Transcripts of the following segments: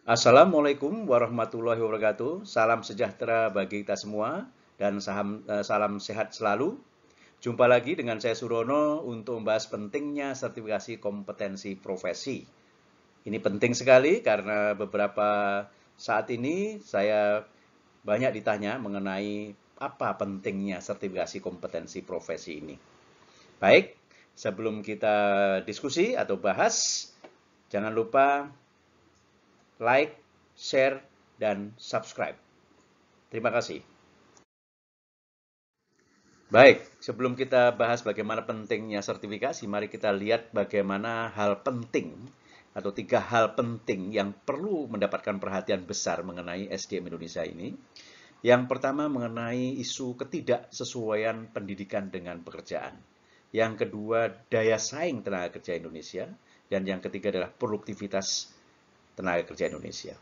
Assalamualaikum warahmatullahi wabarakatuh. Salam sejahtera bagi kita semua dan salam sehat selalu. Jumpa lagi dengan saya Surono untuk membahas pentingnya sertifikasi kompetensi profesi. Ini penting sekali karena beberapa saat ini saya banyak ditanya mengenai apa pentingnya sertifikasi kompetensi profesi ini. Baik, sebelum kita diskusi atau bahas, jangan lupa like, share, dan subscribe. Terima kasih. Baik, sebelum kita bahas bagaimana pentingnya sertifikasi, mari kita lihat bagaimana hal penting atau 3 hal penting yang perlu mendapatkan perhatian besar mengenai SDM Indonesia ini. Yang pertama mengenai isu ketidaksesuaian pendidikan dengan pekerjaan. Yang kedua, daya saing tenaga kerja Indonesia. Dan yang ketiga adalah produktivitas tenaga kerja Indonesia.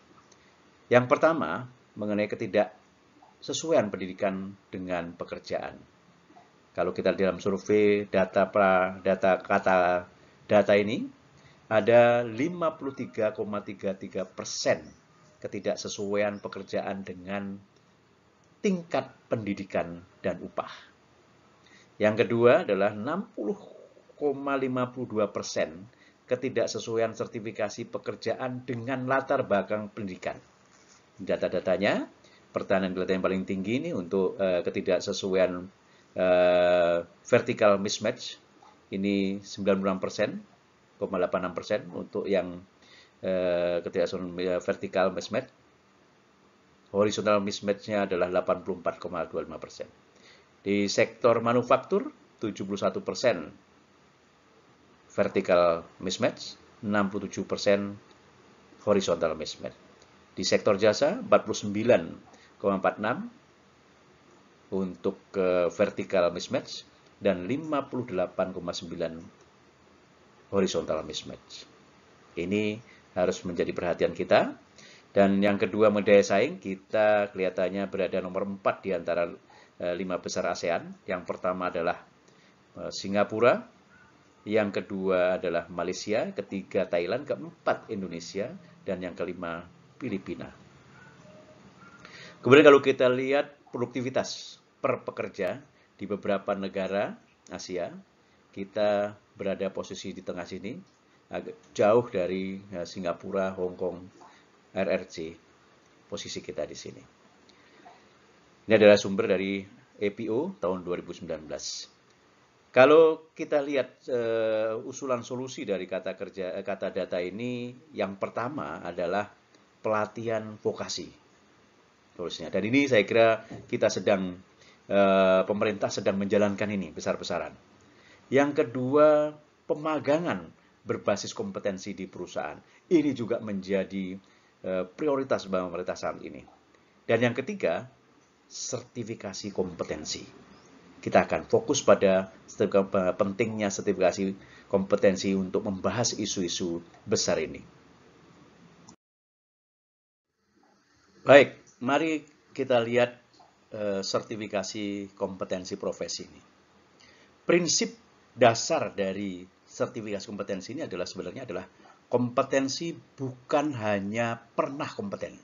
Yang pertama, mengenai ketidaksesuaian pendidikan dengan pekerjaan. Kalau kita dalam survei data ini, ada 53,33% ketidaksesuaian pekerjaan dengan tingkat pendidikan dan upah. Yang kedua adalah 60,52% ketidaksesuaian sertifikasi pekerjaan dengan latar belakang pendidikan. Data-datanya, pertahanan yang paling tinggi ini untuk ketidaksesuaian vertical mismatch, ini 96,86% untuk yang ketidaksesuaian vertical mismatch. Horizontal mismatch-nya adalah 84,25%. Di sektor manufaktur, 71% vertical mismatch, 67% horizontal mismatch. Di sektor jasa, 49,46 untuk vertical mismatch dan 58,9 horizontal mismatch. Ini harus menjadi perhatian kita. Dan yang kedua, daya saing, kita kelihatannya berada nomor 4 di antara 5 besar ASEAN. Yang pertama adalah Singapura, yang kedua adalah Malaysia, ketiga Thailand, keempat Indonesia, dan yang kelima Filipina. Kemudian kalau kita lihat produktivitas per pekerja di beberapa negara Asia, kita berada posisi di tengah sini, agak jauh dari Singapura, Hong Kong, RRC, posisi kita di sini. Ini adalah sumber dari APO tahun 2019. Kalau kita lihat usulan solusi dari kata data ini, yang pertama adalah pelatihan vokasi. Terusnya. Dan ini saya kira kita pemerintah sedang menjalankan ini besar-besaran. Yang kedua, pemagangan berbasis kompetensi di perusahaan. Ini juga menjadi prioritas pemerintah saat ini. Dan yang ketiga, sertifikasi kompetensi. Kita akan fokus pada pentingnya sertifikasi kompetensi untuk membahas isu-isu besar ini. Baik, mari kita lihat sertifikasi kompetensi profesi ini. Prinsip dasar dari sertifikasi kompetensi ini sebenarnya adalah kompetensi bukan hanya pernah kompeten,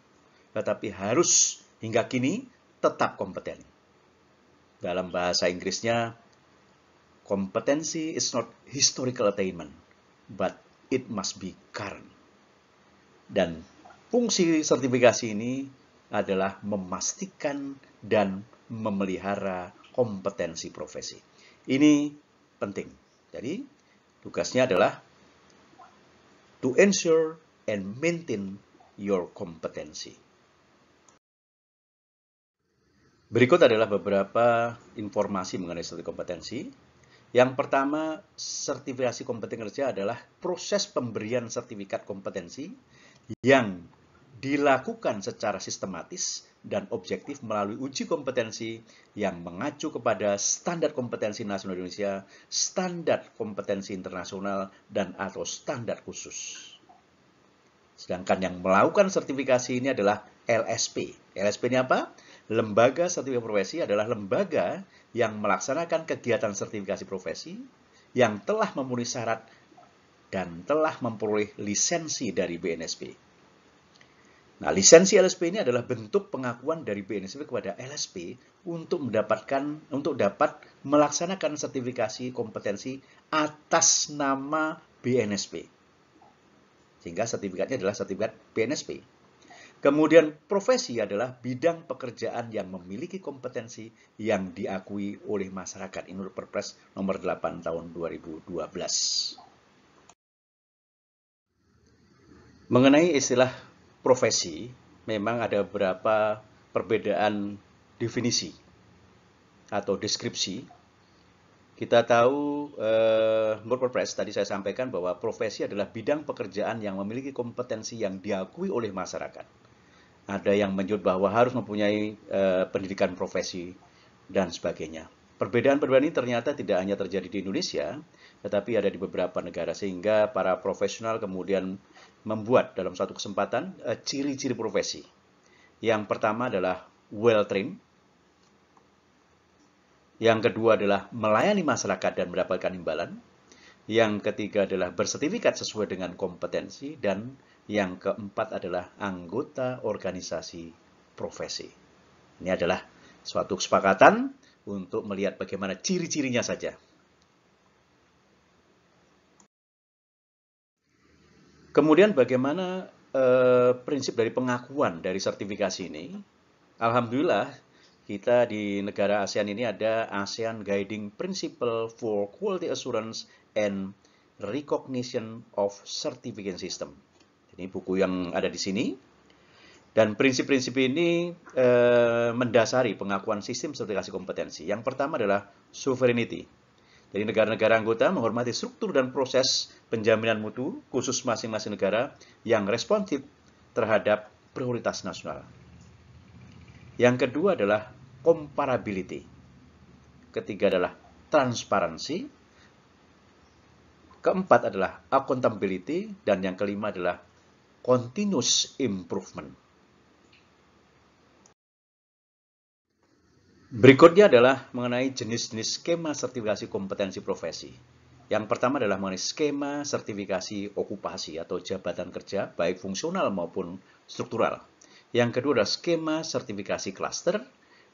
tetapi harus hingga kini tetap kompeten. Dalam bahasa Inggrisnya, kompetensi is not historical attainment, but it must be current. Dan fungsi sertifikasi ini adalah memastikan dan memelihara kompetensi profesi. Ini penting. Jadi, tugasnya adalah to ensure and maintain your competency. Berikut adalah beberapa informasi mengenai sertifikasi kompetensi. Yang pertama, sertifikasi kompetensi kerja adalah proses pemberian sertifikat kompetensi yang dilakukan secara sistematis dan objektif melalui uji kompetensi yang mengacu kepada standar kompetensi nasional Indonesia, standar kompetensi internasional, dan atau standar khusus. Sedangkan yang melakukan sertifikasi ini adalah LSP. LSP ini apa? Lembaga Sertifikasi Profesi adalah lembaga yang melaksanakan kegiatan sertifikasi profesi yang telah memenuhi syarat dan telah memperoleh lisensi dari BNSP. Nah, lisensi LSP ini adalah bentuk pengakuan dari BNSP kepada LSP untuk dapat melaksanakan sertifikasi kompetensi atas nama BNSP. Sehingga sertifikatnya adalah sertifikat BNSP. Kemudian profesi adalah bidang pekerjaan yang memiliki kompetensi yang diakui oleh masyarakat. Ini menurut Perpres nomor 8 tahun 2012. Mengenai istilah profesi, memang ada beberapa perbedaan definisi atau deskripsi. Kita tahu, menurut Perpres tadi saya sampaikan bahwa profesi adalah bidang pekerjaan yang memiliki kompetensi yang diakui oleh masyarakat. Ada yang menyebut bahwa harus mempunyai pendidikan profesi dan sebagainya. Perbedaan-perbedaan ini ternyata tidak hanya terjadi di Indonesia, tetapi ada di beberapa negara, sehingga para profesional kemudian membuat dalam suatu kesempatan ciri-ciri profesi. Yang pertama adalah well-trained. Yang kedua adalah melayani masyarakat dan mendapatkan imbalan. Yang ketiga adalah bersertifikat sesuai dengan kompetensi. Dan yang keempat adalah anggota organisasi profesi. Ini adalah suatu kesepakatan untuk melihat bagaimana ciri-cirinya saja. Kemudian bagaimana prinsip dari pengakuan dari sertifikasi ini? Alhamdulillah, kita di negara ASEAN ini ada ASEAN Guiding Principle for Quality Assurance and Recognition of Certification System. Ini buku yang ada di sini. Dan prinsip-prinsip ini mendasari pengakuan sistem sertifikasi kompetensi. Yang pertama adalah sovereignty. Jadi negara-negara anggota menghormati struktur dan proses penjaminan mutu khusus masing-masing negara yang responsif terhadap prioritas nasional. Yang kedua adalah comparability. Ketiga adalah transparansi. Keempat adalah accountability. Dan yang kelima adalah continuous improvement. Berikutnya adalah mengenai jenis-jenis skema sertifikasi kompetensi profesi. Yang pertama adalah mengenai skema sertifikasi okupasi atau jabatan kerja, baik fungsional maupun struktural. Yang kedua adalah skema sertifikasi klaster,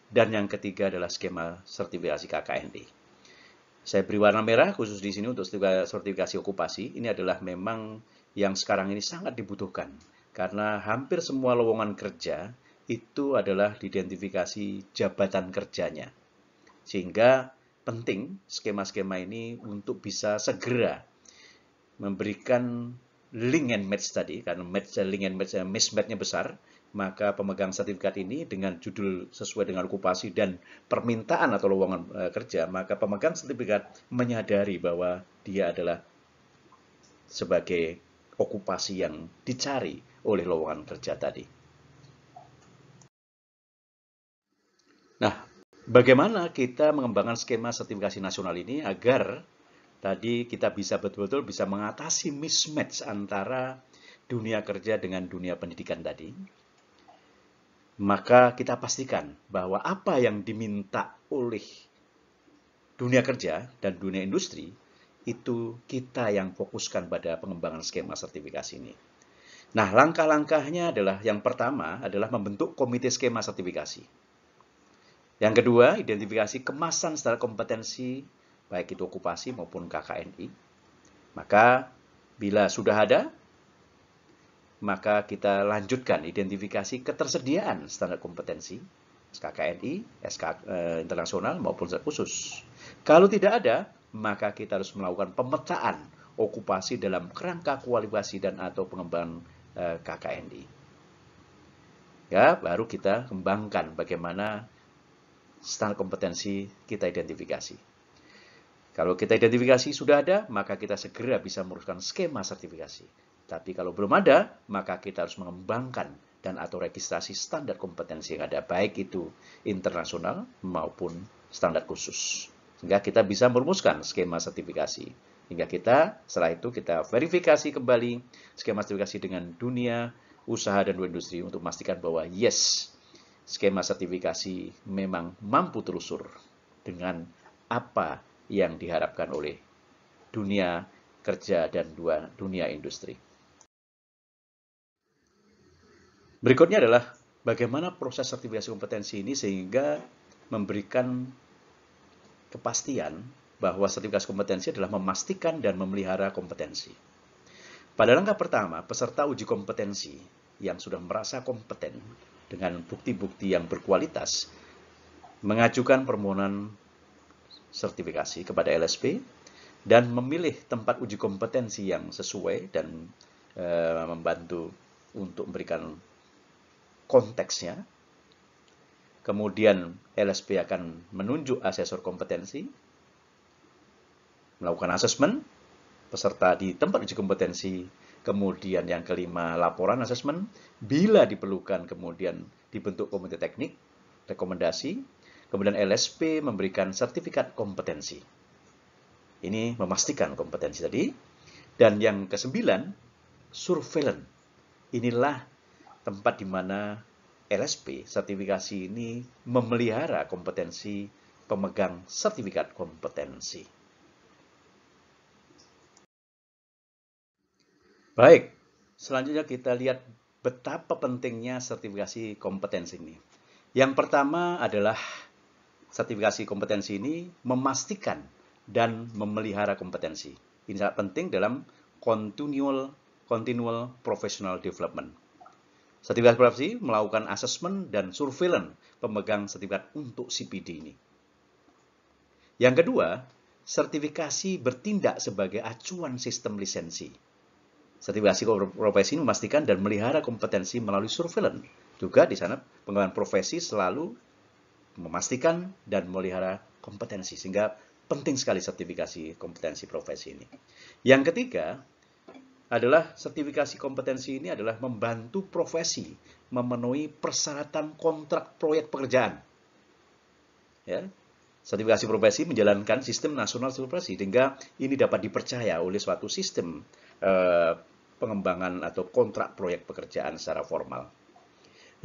dan yang ketiga adalah skema sertifikasi KKND. Saya beri warna merah khusus di sini untuk sertifikasi okupasi. Ini adalah memang yang sekarang ini sangat dibutuhkan, karena hampir semua lowongan kerja itu adalah diidentifikasi jabatan kerjanya. Sehingga penting skema-skema ini untuk bisa segera memberikan link and match tadi, karena link and match mismatch-nya besar, maka pemegang sertifikat ini dengan judul sesuai dengan okupasi dan permintaan atau lowongan kerja, maka pemegang sertifikat menyadari bahwa dia adalah sebagai okupasi yang dicari oleh lowongan kerja tadi. Nah, bagaimana kita mengembangkan skema sertifikasi nasional ini agar tadi kita bisa betul-betul bisa mengatasi mismatch antara dunia kerja dengan dunia pendidikan tadi? Maka kita pastikan bahwa apa yang diminta oleh dunia kerja dan dunia industri itu kita yang fokuskan pada pengembangan skema sertifikasi ini. Nah, langkah-langkahnya adalah yang pertama adalah membentuk komite skema sertifikasi. Yang kedua, identifikasi kemasan secara kompetensi, baik itu okupasi maupun KKNI. Maka, bila sudah ada, maka kita lanjutkan identifikasi ketersediaan standar kompetensi, SKKNI, internasional maupun khusus. Kalau tidak ada, maka kita harus melakukan pemetaan okupasi dalam kerangka kualifikasi dan atau pengembangan KKNI. Ya, baru kita kembangkan bagaimana standar kompetensi kita identifikasi. Kalau kita identifikasi sudah ada, maka kita segera bisa meneruskan skema sertifikasi. Tapi kalau belum ada, maka kita harus mengembangkan dan atau registrasi standar kompetensi yang ada, baik itu internasional maupun standar khusus. Sehingga kita bisa merumuskan skema sertifikasi. Hingga kita, setelah itu kita verifikasi kembali skema sertifikasi dengan dunia usaha dan industri untuk memastikan bahwa yes, skema sertifikasi memang mampu telusur dengan apa yang diharapkan oleh dunia kerja dan dunia industri. Berikutnya adalah bagaimana proses sertifikasi kompetensi ini sehingga memberikan kepastian bahwa sertifikasi kompetensi adalah memastikan dan memelihara kompetensi. Pada langkah pertama, peserta uji kompetensi yang sudah merasa kompeten dengan bukti-bukti yang berkualitas mengajukan permohonan sertifikasi kepada LSP dan memilih tempat uji kompetensi yang sesuai dan membantu untuk memberikan konteksnya. Kemudian LSP akan menunjuk asesor kompetensi, melakukan asesmen peserta di tempat uji kompetensi. Kemudian yang kelima, laporan asesmen. Bila diperlukan, kemudian dibentuk komite teknik, rekomendasi. Kemudian LSP memberikan sertifikat kompetensi. Ini memastikan kompetensi tadi. Dan yang kesembilan, surveillance. Inilah tempat di mana LSP, sertifikasi ini memelihara kompetensi pemegang sertifikat kompetensi. Baik, selanjutnya kita lihat betapa pentingnya sertifikasi kompetensi ini. Yang pertama adalah sertifikasi kompetensi ini memastikan dan memelihara kompetensi. Ini sangat penting dalam continual professional development. Sertifikasi kompetensi melakukan asesmen dan surveillance pemegang sertifikat untuk CPD ini. Yang kedua, sertifikasi bertindak sebagai acuan sistem lisensi. Sertifikasi profesi memastikan dan melihara kompetensi melalui surveillance. Juga di sana pengembangan profesi selalu memastikan dan melihara kompetensi. Sehingga penting sekali sertifikasi kompetensi profesi ini. Yang ketiga adalah sertifikasi kompetensi ini adalah membantu profesi memenuhi persyaratan kontrak proyek pekerjaan. Ya. Sertifikasi profesi menjalankan sistem nasional profesi sehingga ini dapat dipercaya oleh suatu sistem pengembangan atau kontrak proyek pekerjaan secara formal.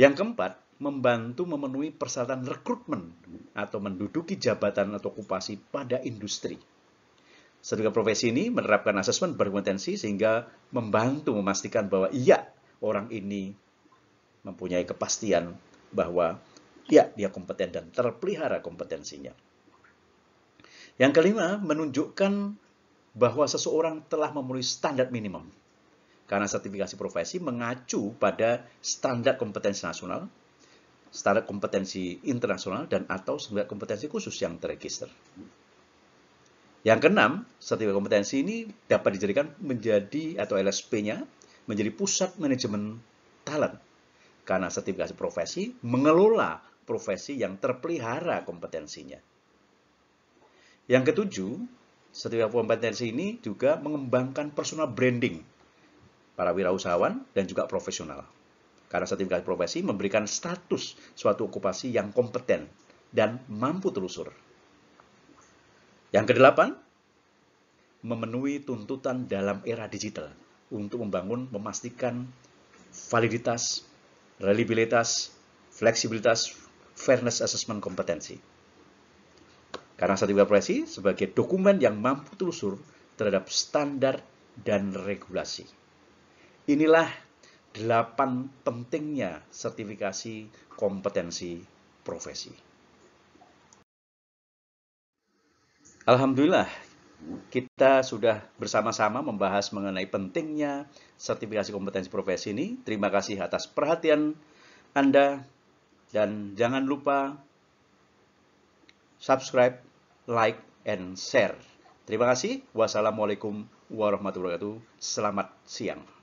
Yang keempat, membantu memenuhi persyaratan rekrutmen atau menduduki jabatan atau okupasi pada industri. Sertifikat profesi ini menerapkan asesmen berkompetensi sehingga membantu memastikan bahwa iya, orang ini mempunyai kepastian bahwa iya, dia kompeten dan terpelihara kompetensinya. Yang kelima, menunjukkan bahwa seseorang telah memenuhi standar minimum. Karena sertifikasi profesi mengacu pada standar kompetensi nasional, standar kompetensi internasional, dan atau standar kompetensi khusus yang terregister. Yang keenam, sertifikat kompetensi ini dapat dijadikan menjadi atau LSP-nya menjadi pusat manajemen talent. Karena sertifikasi profesi mengelola profesi yang terpelihara kompetensinya. Yang ketujuh, sertifikat kompetensi ini juga mengembangkan personal branding para wirausahawan dan juga profesional. Karena sertifikasi profesi memberikan status suatu okupasi yang kompeten dan mampu telusur. Yang kedelapan, memenuhi tuntutan dalam era digital untuk memastikan validitas, reliabilitas, fleksibilitas, fairness assessment kompetensi. Karena sertifikat profesi sebagai dokumen yang mampu telusur terhadap standar dan regulasi. Inilah 8 pentingnya sertifikasi kompetensi profesi. Alhamdulillah, kita sudah bersama-sama membahas mengenai pentingnya sertifikasi kompetensi profesi ini. Terima kasih atas perhatian Anda dan jangan lupa subscribe, like, and share. Terima kasih. Wassalamualaikum warahmatullahi wabarakatuh. Selamat siang.